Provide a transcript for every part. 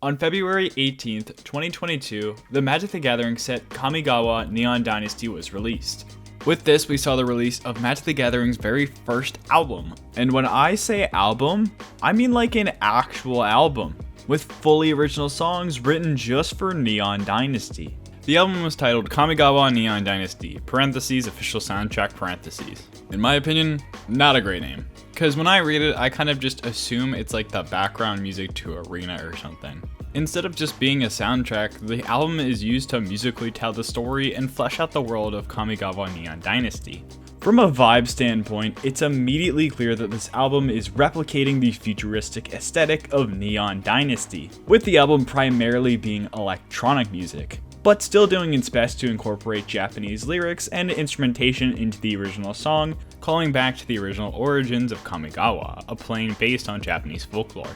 On February 18th, 2022, the Magic the Gathering set Kamigawa Neon Dynasty was released. With this, we saw the release of Magic the Gathering's very first album. And when I say album, I mean like an actual album, with fully original songs written just for Neon Dynasty. The album was titled Kamigawa Neon Dynasty, parentheses, official soundtrack, parentheses. In my opinion, not a great name. Because when I read it, I kind of just assume it's like the background music to Arena or something. Instead of just being a soundtrack, the album is used to musically tell the story and flesh out the world of Kamigawa Neon Dynasty. From a vibe standpoint, it's immediately clear that this album is replicating the futuristic aesthetic of Neon Dynasty, with the album primarily being electronic music, but still doing its best to incorporate Japanese lyrics and instrumentation into the original song, calling back to the original origins of Kamigawa, a plane based on Japanese folklore.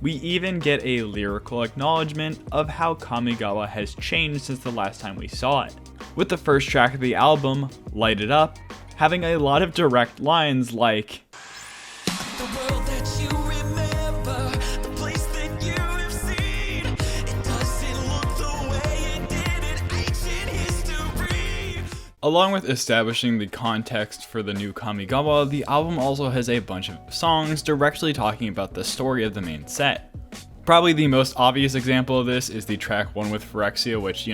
We even get a lyrical acknowledgement of how Kamigawa has changed since the last time we saw it, with the first track of the album, Light It Up, having a lot of direct lines like, along with establishing the context for the new Kamigawa, the album also has a bunch of songs directly talking about the story of the main set. Probably the most obvious example of this is the track 1 with Phyrexia, which,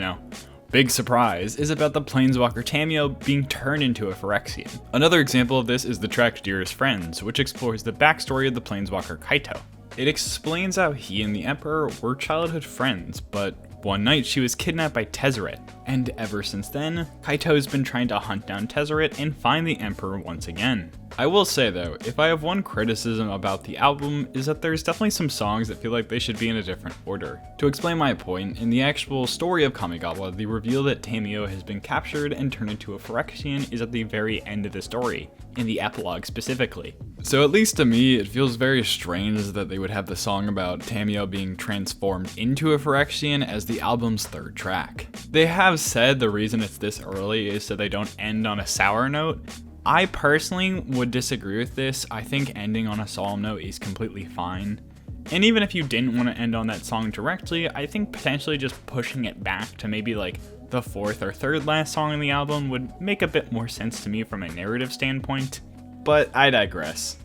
big surprise, is about the planeswalker Tamiyo being turned into a Phyrexian. Another example of this is the track Dearest Friends, which explores the backstory of the planeswalker Kaito. It explains how he and the Emperor were childhood friends, but one night she was kidnapped by Tezzeret, and ever since then, Kaito's been trying to hunt down Tezzeret and find the Emperor once again. I will say though, if I have one criticism about the album, is that there's definitely some songs that feel like they should be in a different order. To explain my point, in the actual story of Kamigawa, the reveal that Tamiyo has been captured and turned into a Phyrexian is at the very end of the story, in the epilogue specifically. So at least to me, it feels very strange that they would have the song about Tamiyo being transformed into a Phyrexian as the album's third track. They have said the reason it's this early is so they don't end on a sour note. I personally would disagree with this. I think ending on a solemn note is completely fine. And even if you didn't want to end on that song directly, I think potentially just pushing it back to maybe like the fourth or third last song in the album would make a bit more sense to me from a narrative standpoint. But I digress.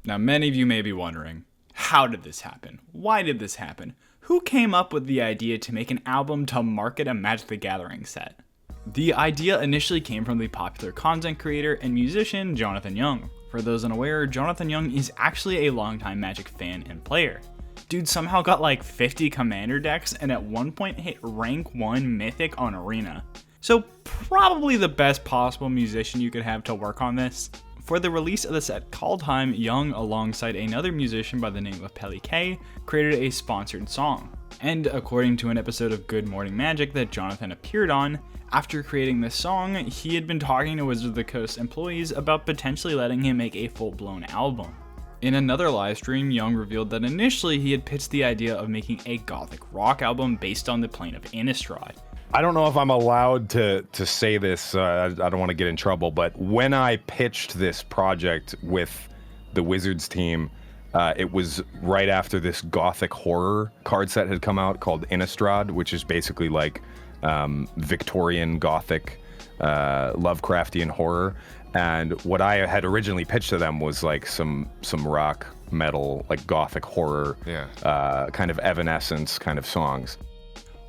Now many of you may be wondering, how did this happen? Why did this happen? Who came up with the idea to make an album to market a Magic the Gathering set? The idea initially came from the popular content creator and musician Jonathan Young. For those unaware, Jonathan Young is actually a longtime Magic fan and player. Dude somehow got like 50 commander decks and at one point hit rank 1 mythic on Arena. So probably the best possible musician you could have to work on this. For the release of the set Kaldheim, Young, alongside another musician by the name of Pelly K, created a sponsored song. And according to an episode of Good Morning Magic that Jonathan appeared on, after creating this song, he had been talking to Wizards of the Coast employees about potentially letting him make a full-blown album. In another livestream, Young revealed that initially he had pitched the idea of making a gothic rock album based on the plane of Innistrad. I don't know if I'm allowed to say this, I don't want to get in trouble, but when I pitched this project with the Wizards team, it was right after this gothic horror card set had come out called Innistrad, which is basically like Victorian gothic Lovecraftian horror. And what I had originally pitched to them was like some rock metal, like gothic horror, kind of Evanescence kind of songs.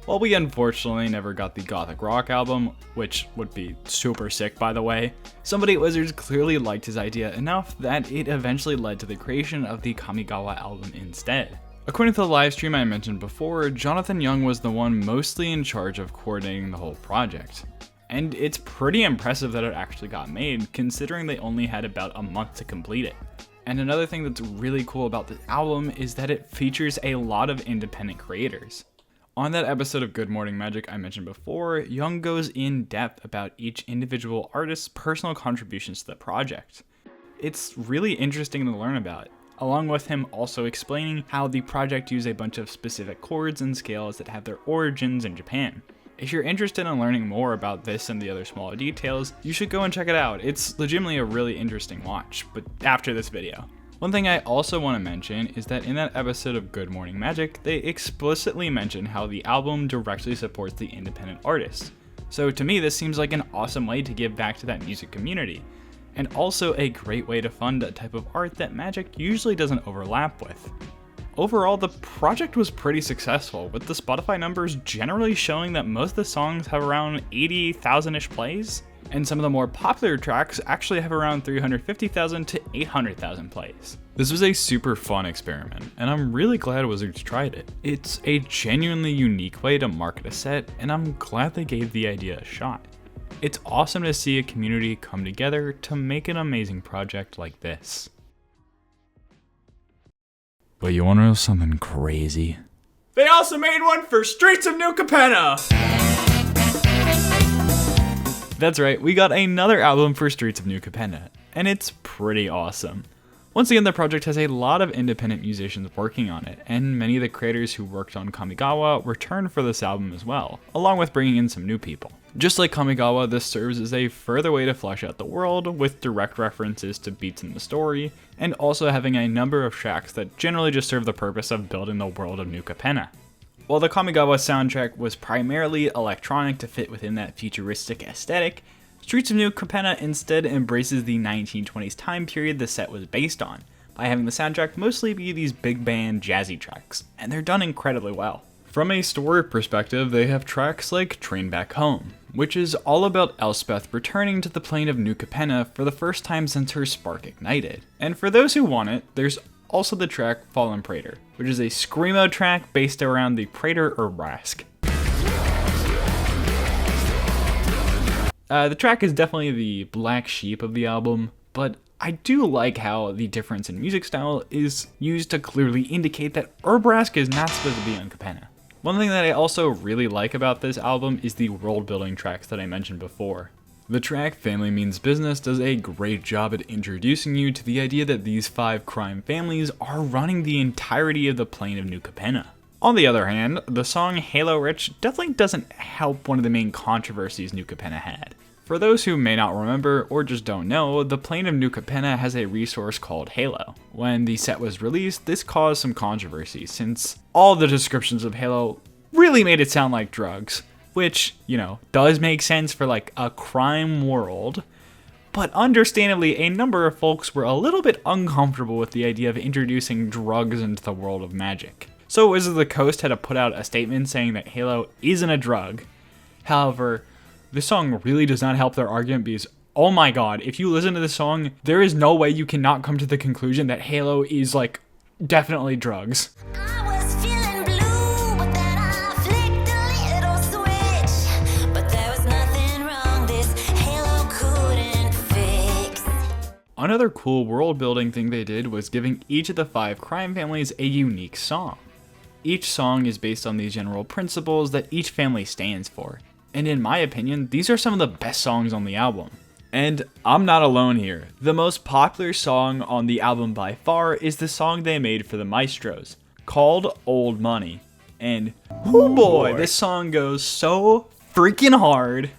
While we unfortunately never got the gothic rock album, which would be super sick by the way, somebody at Wizards clearly liked his idea enough that it eventually led to the creation of the Kamigawa album instead. According to the livestream I mentioned before, Jonathan Young was the one mostly in charge of coordinating the whole project. And it's pretty impressive that it actually got made, considering they only had about a month to complete it. And another thing that's really cool about this album is that it features a lot of independent creators. On that episode of Good Morning Magic I mentioned before, Young goes in depth about each individual artist's personal contributions to the project. It's really interesting to learn about, along with him also explaining how the project used a bunch of specific chords and scales that have their origins in Japan. If you're interested in learning more about this and the other smaller details, you should go and check it out. It's legitimately a really interesting watch, but after this video. One thing I also want to mention is that in that episode of Good Morning Magic, they explicitly mention how the album directly supports the independent artists. So to me, this seems like an awesome way to give back to that music community, and also a great way to fund a type of art that Magic usually doesn't overlap with. Overall, the project was pretty successful, with the Spotify numbers generally showing that most of the songs have around 80,000-ish plays, and some of the more popular tracks actually have around 350,000 to 800,000 plays. This was a super fun experiment, and I'm really glad Wizards tried it. It's a genuinely unique way to market a set, and I'm glad they gave the idea a shot. It's awesome to see a community come together to make an amazing project like this. But you wanna know something crazy? They also made one for Streets of New Capenna! That's right, we got another album for Streets of New Capenna, and it's pretty awesome. Once again, the project has a lot of independent musicians working on it, and many of the creators who worked on Kamigawa returned for this album as well, along with bringing in some new people. Just like Kamigawa, this serves as a further way to flesh out the world, with direct references to beats in the story, and also having a number of tracks that generally just serve the purpose of building the world of New Capenna. While the Kamigawa soundtrack was primarily electronic to fit within that futuristic aesthetic, Streets of New Capenna instead embraces the 1920s time period the set was based on, by having the soundtrack mostly be these big band jazzy tracks, and they're done incredibly well. From a story perspective, they have tracks like Train Back Home, which is all about Elspeth returning to the plane of New Capenna for the first time since her spark ignited. And for those who want it, there's also the track Fallen Praetor, which is a screamo track based around the Praetor Urbrask. The track is definitely the black sheep of the album, but I do like how the difference in music style is used to clearly indicate that Urbrask is not supposed to be on Capenna. One thing that I also really like about this album is the world building tracks that I mentioned before. The track Family Means Business does a great job at introducing you to the idea that these 5 crime families are running the entirety of the plane of New Capenna. On the other hand, the song Halo Rich definitely doesn't help one of the main controversies New Capenna had. For those who may not remember or just don't know, the plane of New Capenna has a resource called Halo. When the set was released, this caused some controversy since all the descriptions of Halo really made it sound like drugs, which, does make sense for like a crime world, but understandably a number of folks were a little bit uncomfortable with the idea of introducing drugs into the world of Magic. So Wizards of the Coast had to put out a statement saying that Halo isn't a drug. However, this song really does not help their argument because, oh my god, if you listen to this song, there is no way you cannot come to the conclusion that Halo is, like, definitely drugs. Another cool world building thing they did was giving each of the 5 crime families a unique song. Each song is based on these general principles that each family stands for. And in my opinion, these are some of the best songs on the album. And I'm not alone here. The most popular song on the album by far is the song they made for the Maestros, called Old Money. And oh boy, this song goes so freaking hard.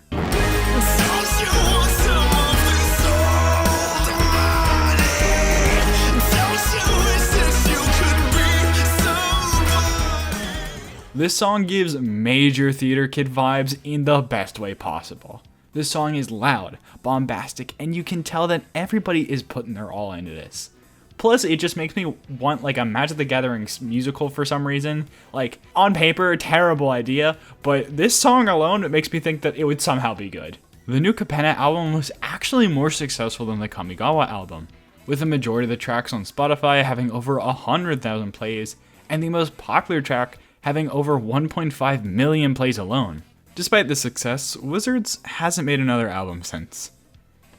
This song gives major theater kid vibes in the best way possible. This song is loud, bombastic, and you can tell that everybody is putting their all into this. Plus, it just makes me want like a Magic the Gathering musical for some reason. Like, on paper, a terrible idea, but this song alone makes me think that it would somehow be good. The New Capenna album was actually more successful than the Kamigawa album, with the majority of the tracks on Spotify having over 100,000 plays, and the most popular track having over 1.5 million plays alone. Despite this success, Wizards hasn't made another album since.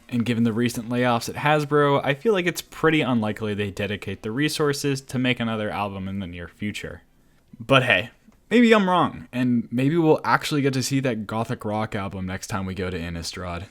And given the recent layoffs at Hasbro, I feel like it's pretty unlikely they dedicate the resources to make another album in the near future. But hey, maybe I'm wrong, and maybe we'll actually get to see that gothic rock album next time we go to Innistrad.